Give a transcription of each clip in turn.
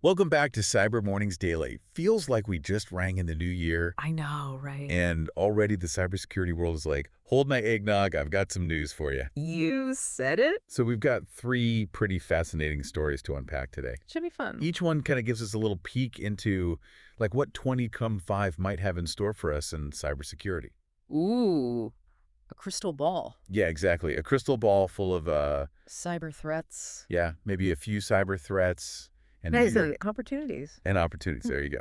Welcome back to Cyber Mornings Daily. Feels like we just rang in the new year, I know, right? and already the cybersecurity world is like, hold my eggnog, I've got some news for you. You said it? So we've got three pretty fascinating stories to unpack today. Should be fun. Each one kind of gives us a little peek into like what 2025 might have in store for us in cybersecurity. Ooh, a crystal ball. Yeah, exactly. A crystal ball full of, Cyber threats. yeah, maybe a few cyber threats and Nice opportunities. and opportunities. There you go.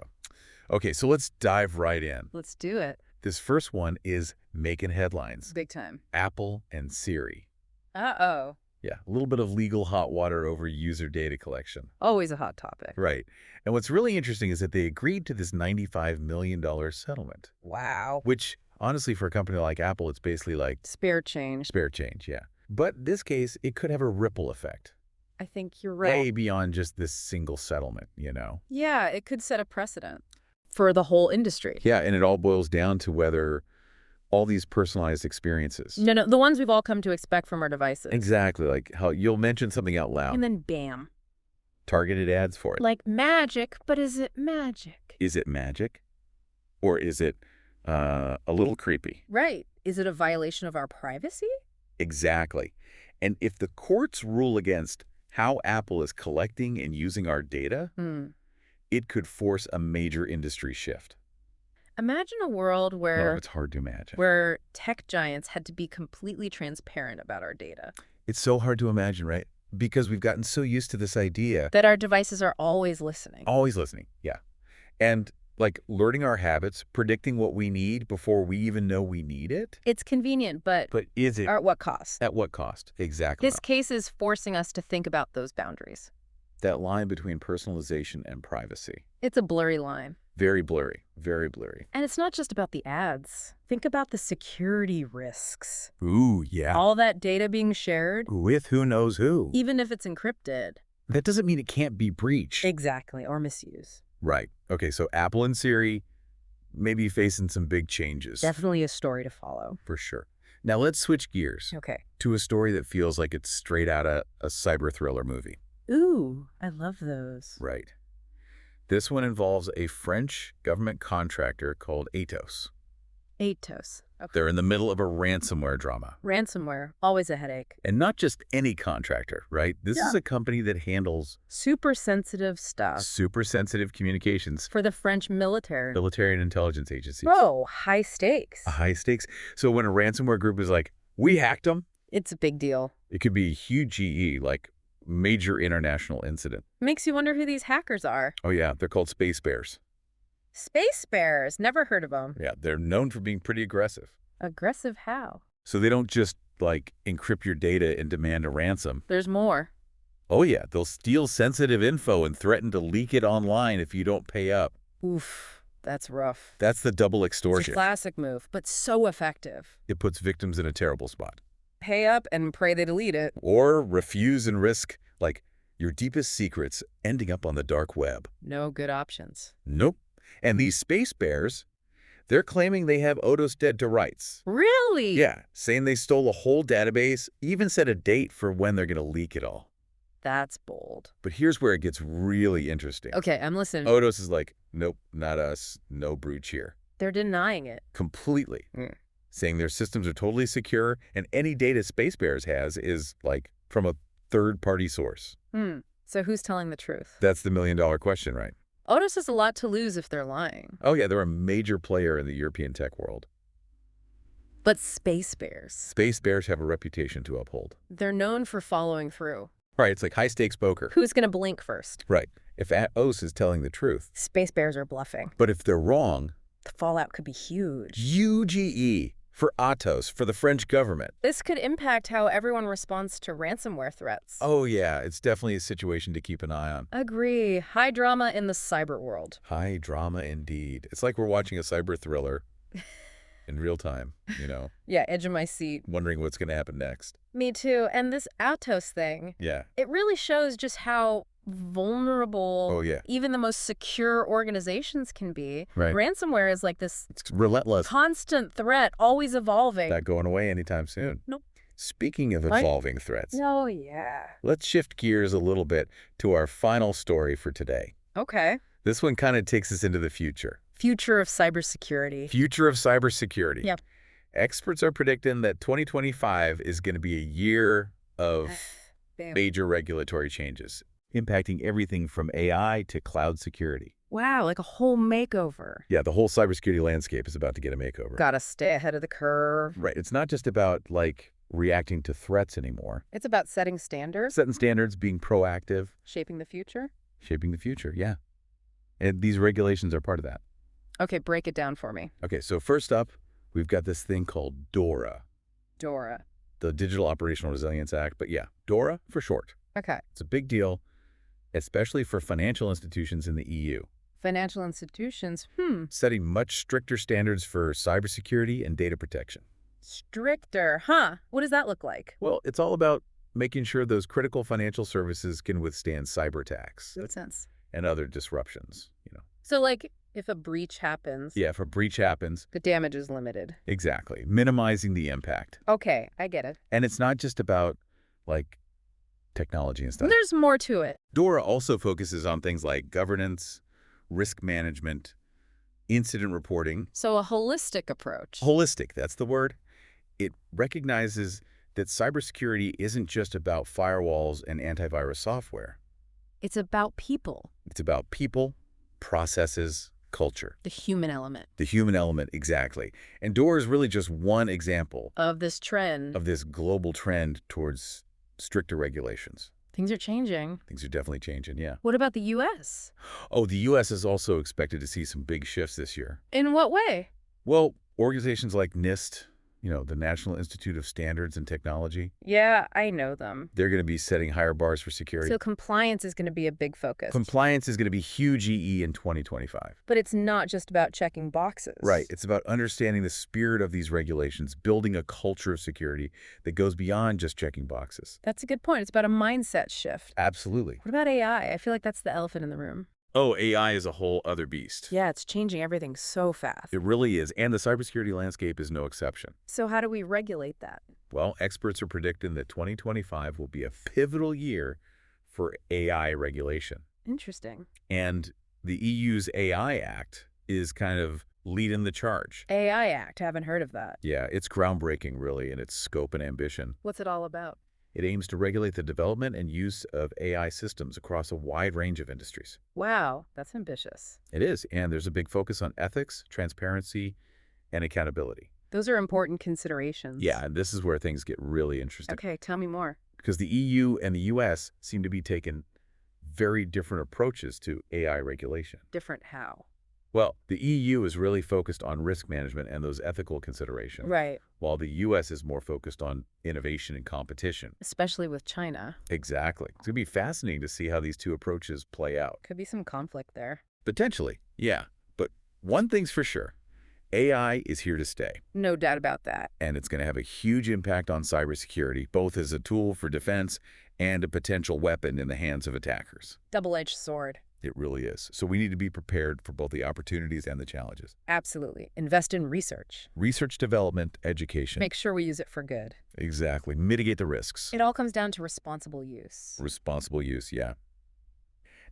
Okay, so let's dive right in. Let's do it. This first one is making headlines. Big time. Apple and Siri. Uh-oh. Yeah, a little bit of legal hot water over user data collection. Always a hot topic. Right. And what's really interesting is that they agreed to this $95 million settlement, Wow. which honestly, for a company like Apple, it's basically like Spare change. spare change, yeah. But this case, it could have a ripple effect, I think you're way right. beyond just this single settlement, Yeah, it could set a precedent for the whole industry. Yeah, and it all boils down to whether all these personalized experiences. No, the ones we've all come to expect from our devices. Exactly, like how you'll mention something out loud. And then bam. Targeted ads for it. Like magic, but is it magic? Is it magic? Or is it a little creepy? Right. Is it a violation of our privacy? Exactly. And if the courts rule against how Apple is collecting and using our data, it could force a major industry shift. Imagine a world where It's hard to imagine. where tech giants had to be completely transparent about our data. It's so hard to imagine, right? Because we've gotten so used to this idea. That our devices are always listening. Always listening, yeah. And like learning our habits, predicting what we need before we even know we need it. It's convenient, but But is it at what cost? at what cost? Exactly. This case is forcing us to think about those boundaries. That line between personalization and privacy. It's a blurry line. Very blurry, very blurry. And it's not just about the ads. Think about the security risks. Ooh, yeah. All that data being shared, With who knows who. even if it's encrypted. That doesn't mean it can't be breached. Exactly, or misuse. Right. Okay, so Apple and Siri may be facing some big changes. Definitely a story to follow. For sure. Now let's switch gears Okay. to a story that feels like it's straight out of a cyber thriller movie. Ooh, I love those. Right. This one involves a French government contractor called Atos. Atos. Okay. They're in the middle of a ransomware drama. Ransomware, always a headache. And not just any contractor, right? This is a company that handles Super sensitive stuff super sensitive communications, for the French military. military and intelligence agencies. Bro, high stakes. High stakes. So when a ransomware group is like, we hacked them, It's a big deal. it could be a huge GE, like major international incident. Makes you wonder who these hackers are. Oh yeah, they're called Space Bears. Space Bears, never heard of them. Yeah, they're known for being pretty aggressive. Aggressive how? So they don't just like encrypt your data and demand a ransom. There's more. Oh yeah, they'll steal sensitive info and threaten to leak it online if you don't pay up. Oof, that's rough. That's the double It's a extortion. classic move, but so effective. It puts victims in a terrible spot. Pay up and pray they delete it. Or refuse and risk, like, your deepest secrets ending up on the dark web. No good options. Nope. And these Space Bears, they're claiming they have Odos dead to rights. Really? Yeah, saying they stole a whole database, even set a date for when they're going to leak it all. That's bold. But here's where it gets really interesting. Okay, I'm listening. Odos is like, nope, not us, no breach here. They're denying it. Completely. Mm. Saying their systems are totally secure and any data Space Bears has is, like, from a third-party source. So who's telling the truth? That's the million-dollar question, right? Otis has a lot to lose if they're lying. Oh, yeah, they're a major player in the European tech world. But Space Bears, Space Bears have a reputation to uphold. they're known for following through. Right, it's like high-stakes poker. Who's going to blink first? Right, if Atos is telling the truth. Space Bears are bluffing. But if they're wrong, The fallout could be huge. UGE for Atos, for the French government. This could impact how everyone responds to ransomware threats. Oh, yeah, it's definitely a situation to keep an eye on. Agree. High drama in the cyber world. High drama indeed. It's like we're watching a cyber thriller in real time, Yeah, edge of my seat. wondering what's going to happen next. Me too. And this Atos thing, Yeah. it really shows just how vulnerable Oh, yeah. even the most secure organizations can be. Right. Ransomware is like this It's relentless. constant threat, always evolving. Not going away anytime soon. Nope. Speaking of Right? evolving threats, Oh, yeah. let's shift gears a little bit to our final story for today. Okay. This one kind of takes us into the future. Future of cybersecurity. Future of cybersecurity. Yep. Experts are predicting that 2025 is going to be a year of Bam. major regulatory changes, impacting everything from AI to cloud security. Wow, like a whole makeover. Yeah, the whole cybersecurity landscape is about to get a makeover. Gotta stay ahead of the curve. Right. It's not just about, like, reacting to threats anymore. It's about setting standards. Setting standards, being proactive. Shaping the future. Shaping the future, yeah. And these regulations are part of that. Okay, break it down for me. Okay, so first up, we've got this thing called DORA, DORA. the Digital Operational Resilience Act. But yeah, DORA for short. Okay. It's a big deal, especially for financial institutions in the EU, Financial institutions. setting much stricter standards for cybersecurity and data protection. Stricter. Huh. What does that look like? Well, it's all about making sure those critical financial services can withstand cyber attacks What sense? and other disruptions, So, like, if a breach happens, Yeah, if a breach happens, the damage is limited. exactly, minimizing the impact. Okay, I get it. And it's not just about, like, technology and stuff. There's more to it. DORA also focuses on things like governance, risk management, incident reporting. So, a holistic approach. Holistic, that's the word. It recognizes that cybersecurity isn't just about firewalls and antivirus software. It's about people, It's about people, processes, culture. the human element The human element, exactly. And DORA is really just one example of this trend. of this global trend towards stricter regulations. Things are changing. Things are definitely changing, yeah. What about the U.S.? Oh, the U.S. is also expected to see some big shifts this year. In what way? Well, organizations like NIST, the National Institute of Standards and Technology, Yeah, I know them. they're going to be setting higher bars for security. So compliance is going to be a big focus. Compliance is going to be huge in 2025. But it's not just about checking boxes. Right. It's about understanding the spirit of these regulations, building a culture of security that goes beyond just checking boxes. That's a good point. It's about a mindset shift. Absolutely. What about AI? I feel like that's the elephant in the room. Oh, AI is a whole other beast. Yeah, it's changing everything so fast. It really is. And the cybersecurity landscape is no exception. So how do we regulate that? Well, experts are predicting that 2025 will be a pivotal year for AI regulation. Interesting. And the EU's AI Act is kind of leading the charge. AI Act. Haven't heard of that. Yeah, it's groundbreaking, really, in its scope and ambition. What's it all about? It aims to regulate the development and use of AI systems across a wide range of industries. Wow, that's ambitious. It is, and there's a big focus on ethics, transparency, and accountability. Those are important considerations. Yeah, and this is where things get really interesting. Okay, tell me more. Because the EU and the US seem to be taking very different approaches to AI regulation. Different how? Well, the EU is really focused on risk management and those ethical considerations, Right. while the US is more focused on innovation and competition. Especially with China. Exactly. It's going to be fascinating to see how these two approaches play out. Could be some conflict there. Potentially, yeah. But one thing's for sure. AI is here to stay, No doubt about that. and it's going to have a huge impact on cybersecurity, both as a tool for defense and a potential weapon in the hands of attackers. Double-edged sword. It really is. So we need to be prepared for both the opportunities and the challenges. Absolutely. Invest in research. Research, development, education. Make sure we use it for good. Exactly. Mitigate the risks. It all comes down to responsible use. Responsible use, yeah.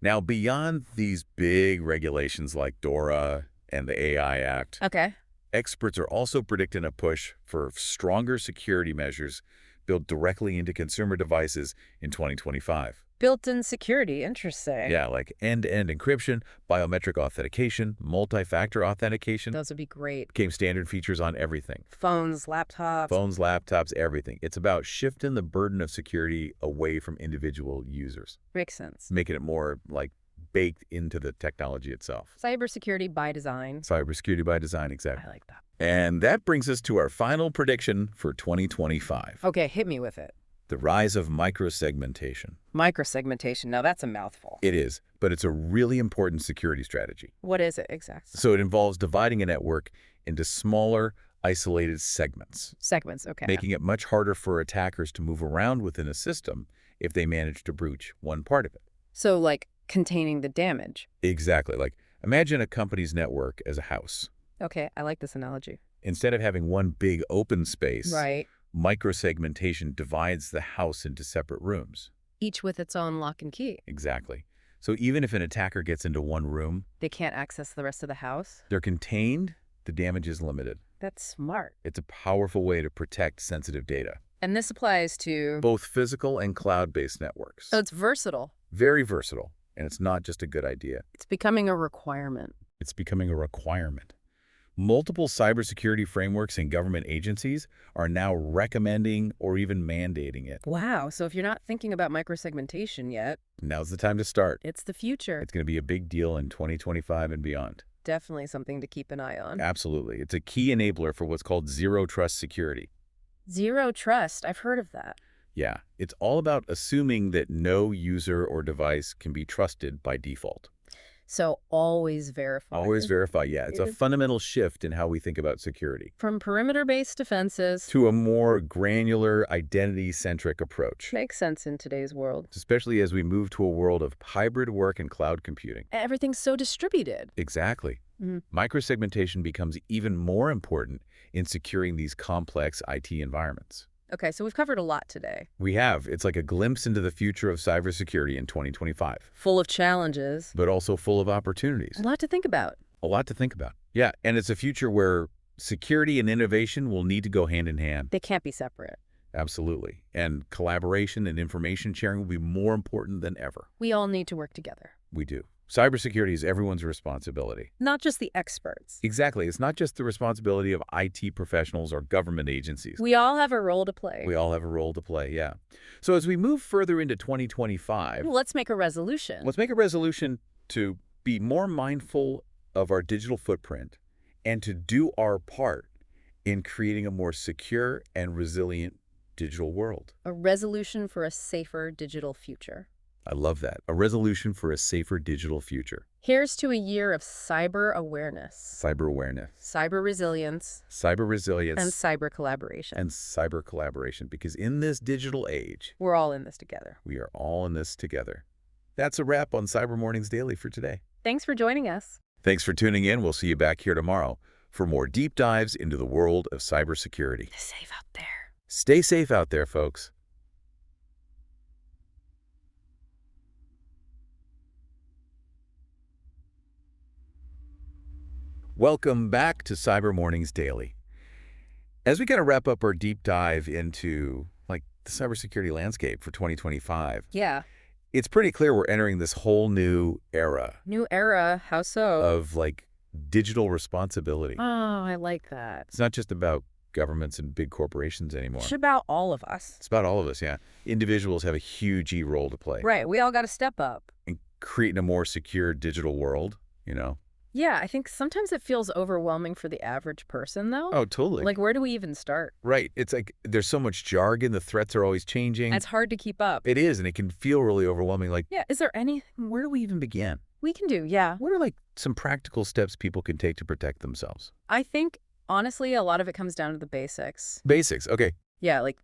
Now, beyond these big regulations like DORA and the AI Act, Okay. experts are also predicting a push for stronger security measures built directly into consumer devices in 2025. Built-in security. Interesting. Yeah, like end-to-end encryption, biometric authentication, multi-factor authentication Those would be great. became standard features on everything. Phones, laptops. Phones, laptops, everything. It's about shifting the burden of security away from individual users, Makes sense. making it more like baked into the technology itself. Cybersecurity by design. Cybersecurity by design, exactly. I like that. And that brings us to our final prediction for 2025. Okay, hit me with it. The rise of microsegmentation. Microsegmentation. Now that's a mouthful. It is, but it's a really important security strategy. What is it exactly? So it involves dividing a network into smaller, isolated segments, Segments. Okay. making it much harder for attackers to move around within a system if they manage to breach one part of it. So like containing the damage. Exactly. Like, imagine a company's network as a house. Okay, I like this analogy. Instead of having one big open space, Right. microsegmentation divides the house into separate rooms. Each with its own lock and key. Exactly. So even if an attacker gets into one room, They can't access the rest of the house? they're contained, the damage is limited. That's smart. It's a powerful way to protect sensitive data. And this applies to... Both physical and cloud-based networks. Oh, it's versatile. Very versatile. And it's not just a good idea. It's becoming a requirement. It's becoming a requirement. Multiple cybersecurity frameworks and government agencies are now recommending or even mandating it. Wow, so if you're not thinking about microsegmentation yet, Now's the time to start. it's the future. It's going to be a big deal in 2025 and beyond. Definitely something to keep an eye on. Absolutely. It's a key enabler for what's called zero trust security. Zero trust. I've heard of that. Yeah, it's all about assuming that no user or device can be trusted by default. So always verify. Always verify, yeah. It's a fundamental shift in how we think about security. From perimeter-based defenses. To a more granular, identity-centric approach. Makes sense in today's world. Especially as we move to a world of hybrid work and cloud computing. Everything's so distributed. Exactly. Mhm. Microsegmentation becomes even more important in securing these complex IT environments. Okay, so we've covered a lot today. We have. It's like a glimpse into the future of cybersecurity in 2025. Full of challenges. But also full of opportunities. A lot to think about. A lot to think about. Yeah, and it's a future where security and innovation will need to go hand in hand. They can't be separate. Absolutely. And collaboration and information sharing will be more important than ever. We all need to work together. We do. Cybersecurity is everyone's responsibility. Not just the experts. Exactly. It's not just the responsibility of IT professionals or government agencies. We all have a role to play. We all have a role to play, yeah. So as we move further into 2025, Let's make a resolution. let's make a resolution to be more mindful of our digital footprint and to do our part in creating a more secure and resilient digital world. A resolution for a safer digital future. I love that. A resolution for a safer digital future. Here's to a year of cyber awareness, Cyber awareness, cyber resilience, cyber resilience, and cyber collaboration. and cyber collaboration. Because in this digital age, We're all in this together. we are all in this together. That's a wrap on Cyber Mornings Daily for today. Thanks for joining us. Thanks for tuning in. We'll see you back here tomorrow for more deep dives into the world of cybersecurity. Safe out there. Stay safe out there, folks. Welcome back to Cyber Mornings Daily. As we kind of wrap up our deep dive into the cybersecurity landscape for 2025, Yeah. it's pretty clear we're entering this whole new era New era. How so? of digital responsibility. Oh, I like that. It's not just about governments and big corporations anymore. It's about all of us. It's about all of us, yeah. Individuals have a huge role to play Right. We all got to step up. in creating a more secure digital world, Yeah, I think sometimes it feels overwhelming for the average person, though. Oh, totally. Like, where do we even start? Right. It's there's so much jargon. The threats are always changing. It's hard to keep up. It is, and it can feel really overwhelming. Yeah, is there anything Where do we even begin? we can do? Yeah. What are some practical steps people can take to protect themselves? I think, honestly, a lot of it comes down to the basics. Basics. Okay. Yeah, like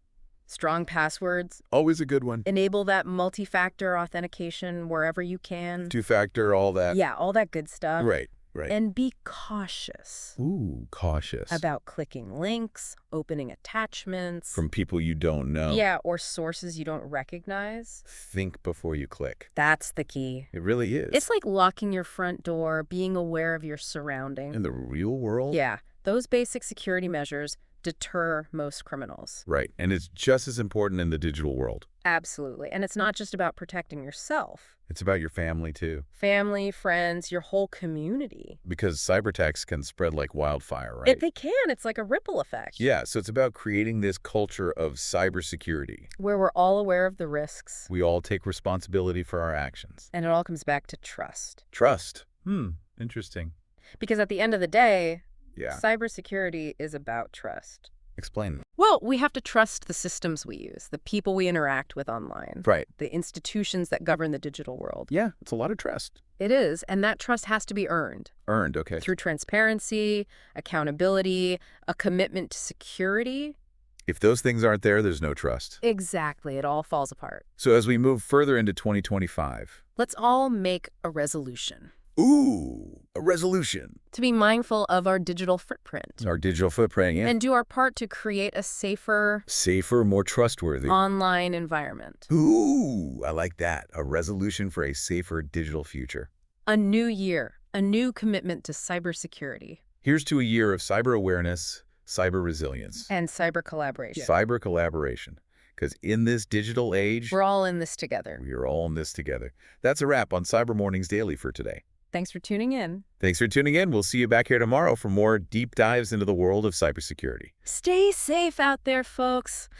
strong passwords, Always a good one. enable that multi-factor authentication wherever you can. Two-factor, all that. Yeah, all that good stuff. Right. Right. And be cautious Ooh, cautious. about clicking links, opening attachments. From people you don't know. Yeah, or sources you don't recognize. Think before you click. That's the key. It really is. It's like locking your front door, being aware of your surroundings. in the real world. Yeah, those basic security measures deter most criminals. Right. And it's just as important in the digital world. Absolutely. And it's not just about protecting yourself. It's about your family, too. Family, friends, your whole community. Because cyber attacks can spread like wildfire, right? They can. It's like a ripple effect. Yeah, so it's about creating this culture of cybersecurity. Where we're all aware of the risks. We all take responsibility for our actions. And it all comes back to trust. Trust. Interesting. Because at the end of the day, Yeah. cybersecurity is about trust. Explain. Well, we have to trust the systems we use, the people we interact with online, Right. the institutions that govern the digital world. Yeah, it's a lot of trust. It is, and that trust has to be earned Earned, okay. through transparency, accountability, a commitment to security. If those things aren't there, there's no trust. Exactly, it all falls apart. So as we move further into 2025. Let's all make a resolution. Ooh, A resolution. To be mindful of our digital footprint. Our digital footprint, yeah. And do our part to create a safer, Safer, more trustworthy. online environment. Ooh, I like that. A resolution for a safer digital future. A new year, a new commitment to cybersecurity. Here's to a year of cyber awareness, cyber resilience, And cyber collaboration. cyber collaboration. Because in this digital age, We're all in this together. we are all in this together. That's a wrap on Cyber Mornings Daily for today. Thanks for tuning in. Thanks for tuning in. We'll see you back here tomorrow for more deep dives into the world of cybersecurity. Stay safe out there, folks.